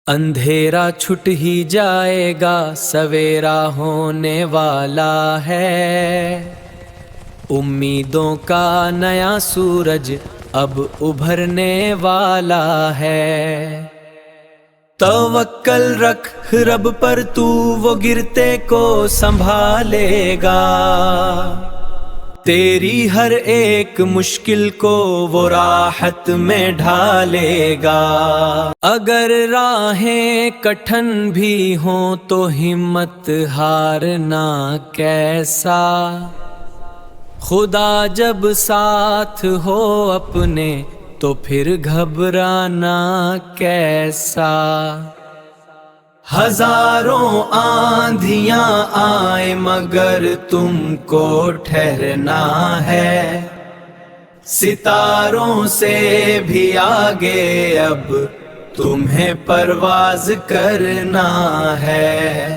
اندھیرا چھٹ ہی جائے گا، سویرا ہونے والا ہے، امیدوں کا نیا سورج اب ابھرنے والا ہے۔ توکل رکھ رب پر، تو وہ گرتے کو سنبھالے گا، تیری ہر ایک مشکل کو وہ راحت میں ڈھالے گا۔ اگر راہیں کٹھن بھی ہوں تو ہمت ہارنا کیسا، خدا جب ساتھ ہو اپنے تو پھر گھبرانا کیسا۔ ہزاروں آندھیاں آئیں مگر تم کو ٹھہرنا ہے، ستاروں سے بھی آگے اب تمہیں پرواز کرنا ہے۔